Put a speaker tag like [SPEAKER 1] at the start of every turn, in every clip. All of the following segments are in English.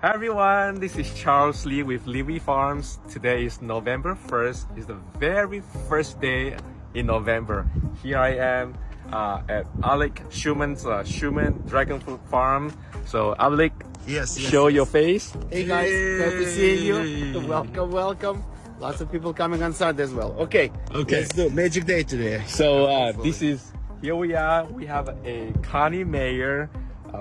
[SPEAKER 1] Hi everyone, this is Charles Lee with Livy Farms. Today is November 1st. It's the very first day in November. Here I am at Alec Schumann's Schumann Dragon Fruit Farm. So Alec, show your face.
[SPEAKER 2] Hey guys, glad to see you. Welcome. Lots of people coming on Sunday as well. Okay. Let's do magic day today.
[SPEAKER 1] So here we are. We have a Connie Mayer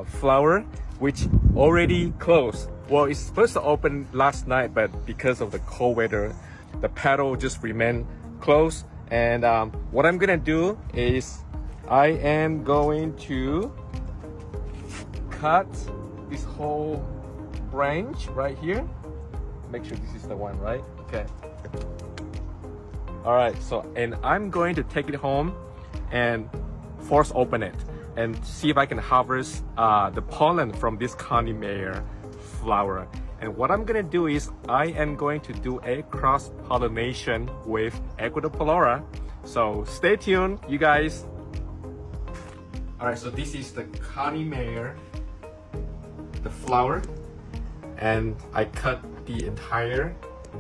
[SPEAKER 1] flower, which already closed. Well, it's supposed to open last night, but because of the cold weather, the petal just remained closed. And what I'm gonna do is I am going to cut this whole branch right here. Make sure this is the one, right? Okay. All right, so, and I'm going to take it home and force open it and see if I can harvest the pollen from this Connie Mayer flower. And what I'm gonna do is I am going to do a cross pollination with Ecuador Palora. So stay tuned, you guys. All right, so this is the Connie Mayer, the flower, and I cut the entire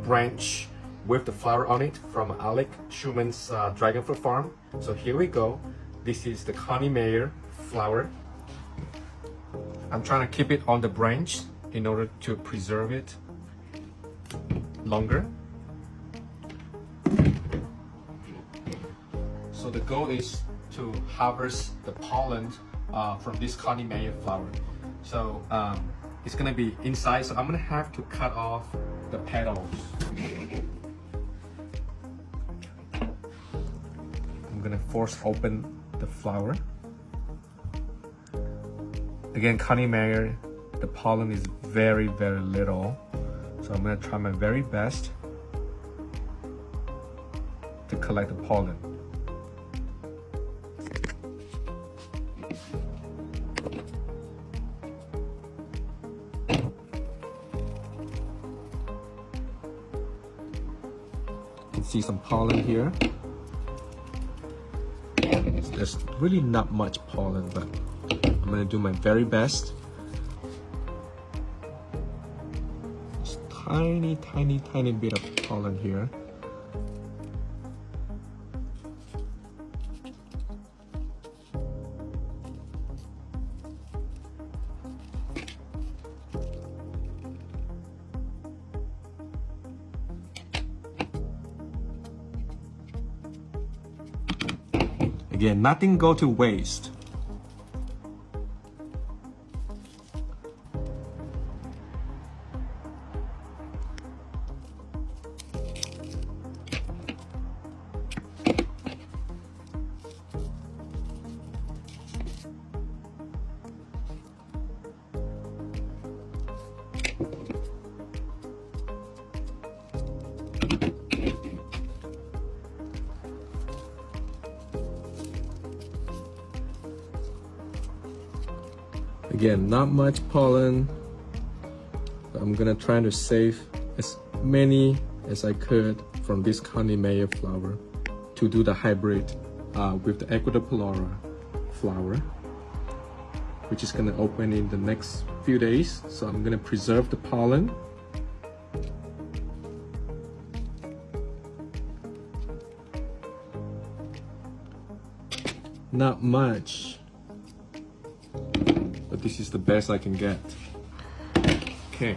[SPEAKER 1] branch with the flower on it from Alec Schumann's Dragon Fruit Farm. So here we go. This is the Connie Mayer flower. I'm trying to keep it on the branch in order to preserve it longer. So the goal is to harvest the pollen from this Connie Mayer flower. So it's gonna be inside, so I'm gonna have to cut off the petals. I'm gonna force open the flower. Again, Connie Mayer, the pollen is very, very little. So I'm gonna try my very best to collect the pollen. You can see some pollen here. There's really not much pollen, but I'm gonna do my very best. Just tiny bit of pollen here. Again, nothing go to waste. Again, not much pollen, but I'm gonna try to save as many as I could from this Connie Mayer flower to do the hybrid with the Ecuador Palora flower, which is gonna open in the next few days. So I'm gonna preserve the pollen. Not much, but this is the best I can get. Okay,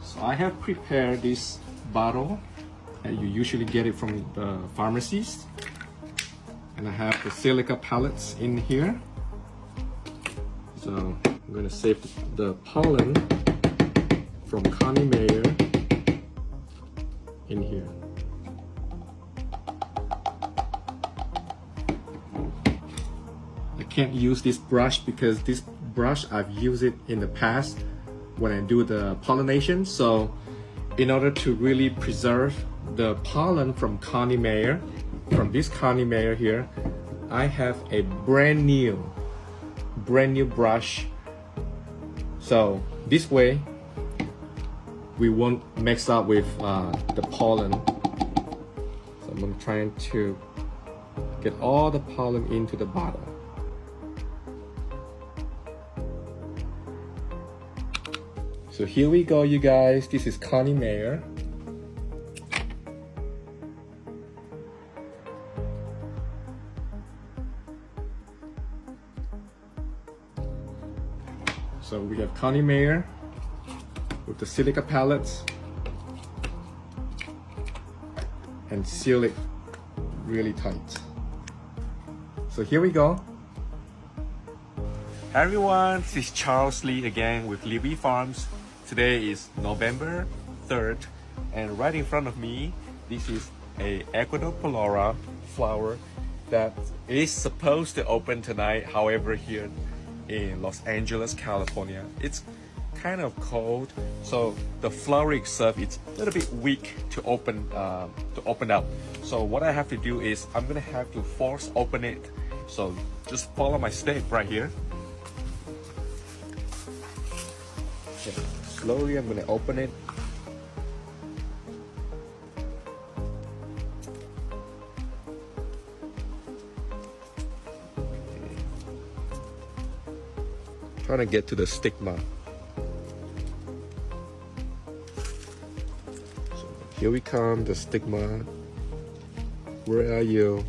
[SPEAKER 1] so I have prepared this bottle, and you usually get it from the pharmacies, and I have the silica pellets in here. So I'm going to save the pollen from Connie Mayer in here. Can't use this brush because this brush I've used it in the past when I do the pollination. So in order to really preserve the pollen from Connie Mayer, from this Connie Mayer here, I have a brand new brush. So this way we won't mix up with the pollen. So I'm trying to get all the pollen into the bottle. So here we go, you guys. This is Connie Mayer. So we have Connie Mayer with the silica pellets and seal it really tight. So here we go. Hi everyone, this is Charles Lee again with Libby Farms. Today is November 3rd and right in front of me, this is a Ecuador Palora flower that is supposed to open tonight. However, here in Los Angeles, California, it's kind of cold, so the flower itself is a little bit weak to open up. So what I have to do is I'm gonna have to force open it. So just follow my step right here. Okay. Slowly I'm gonna open it. Trying to get to the stigma. So here we come, the stigma. Where are you?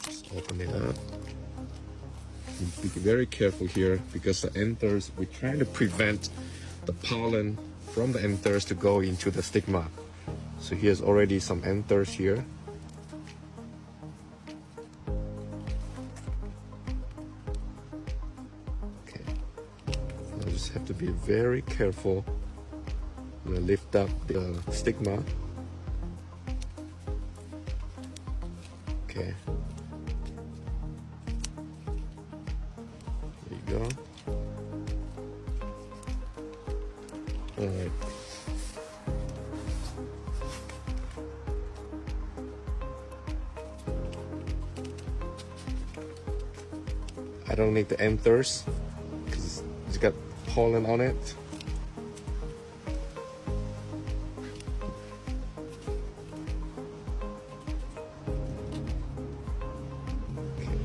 [SPEAKER 1] Just open it up. Be very careful here because the anthers, we're trying to prevent the pollen from the anthers to go into the stigma. So here's already some anthers here. Just have to be very careful. I'm gonna lift up the stigma. Okay. There you go. All right. I don't need the anthers because it's got pollen on it. Okay.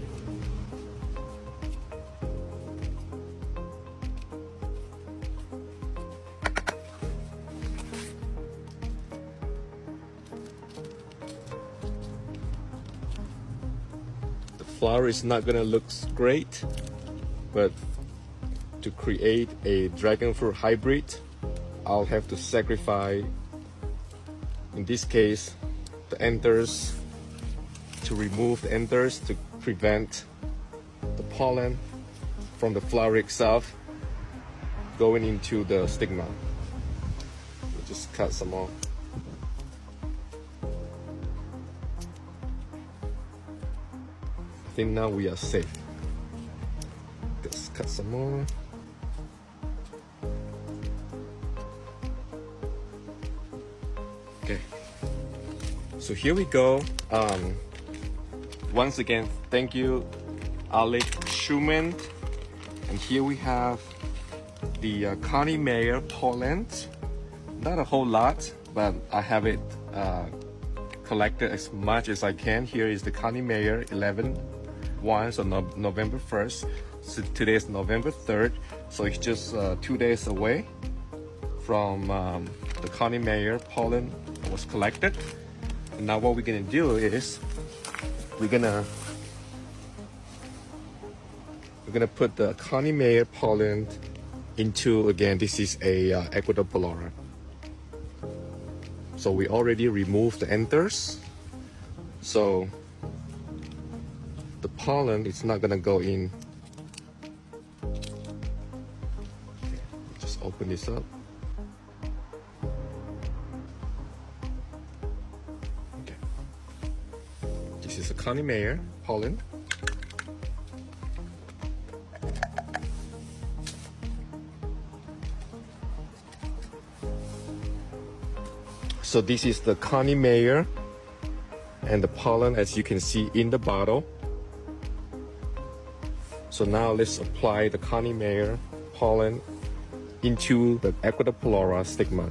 [SPEAKER 1] The flower is not gonna look great, but to create a dragon fruit hybrid, I'll have to sacrifice, in this case, the anthers, to remove the anthers to prevent the pollen from the flower itself going into the stigma. We'll just cut some more. I think now we are safe. Let's cut some more. Okay, so here we go. Once again, thank you, Alec Schumann. And here we have the Connie Mayer pollen. Not a whole lot, but I have it collected as much as I can. Here is the Connie Mayer 11-1, so November 1st. So today is November 3rd, so it's just 2 days away from the Connie Mayer pollen was collected. And now what we're gonna do is we're gonna put the Connie Mayer pollen into, again, this is a Ecuador Palora. So we already removed the anthers, so the pollen is not gonna go in. Just open this up. This is a Connie Mayer pollen. So this is the Connie Mayer and the pollen, as you can see in the bottle. So now let's apply the Connie Mayer pollen into the Ecuador Palora stigma.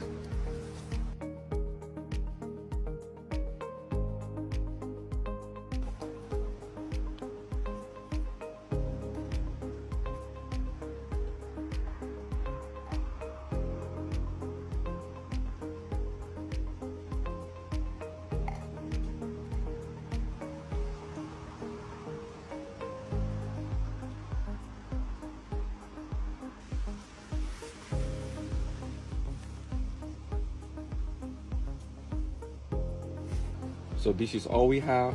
[SPEAKER 1] So this is all we have.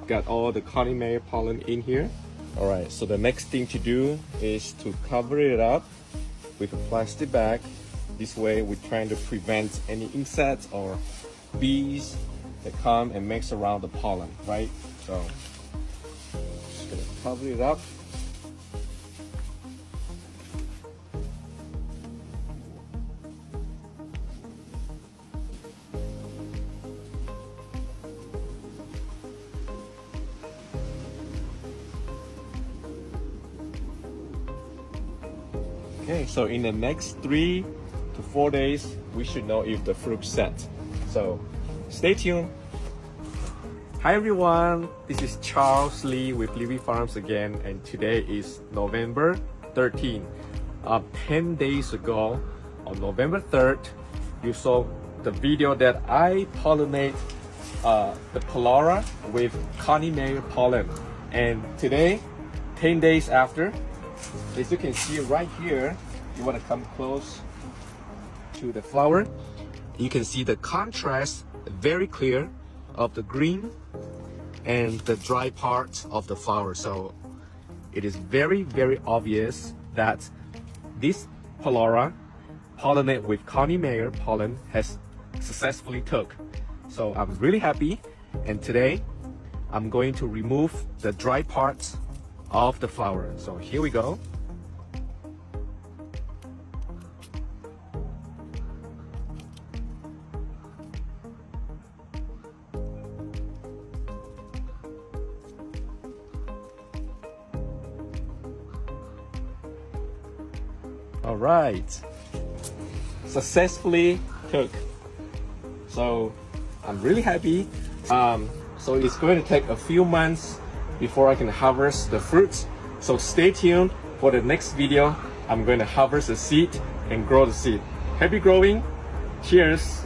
[SPEAKER 1] Got all the Connie Mayer pollen in here. All right, so the next thing to do is to cover it up with a plastic bag. This way we're trying to prevent any insects or bees that come and mix around the pollen, right? So just gonna cover it up. Okay, so in the next 3 to 4 days, we should know if the fruit set. So stay tuned. Hi everyone, this is Charles Lee with Livy Farms again, and today is November 13th. 10 days ago, on November 3rd, you saw the video that I pollinate the Palora with Connie Mayer pollen. And today, 10 days after, as you can see right here, you want to come close to the flower. You can see the contrast very clear of the green and the dry part of the flower. So it is very, very obvious that this Palora pollinate with Connie Mayer pollen has successfully took. So I'm really happy, and today I'm going to remove the dry parts of the flower. So here we go. All right, successfully cooked. So I'm really happy. So it's going to take a few months before I can harvest the fruits. So stay tuned for the next video. I'm going to harvest the seed and grow the seed. Happy growing. Cheers.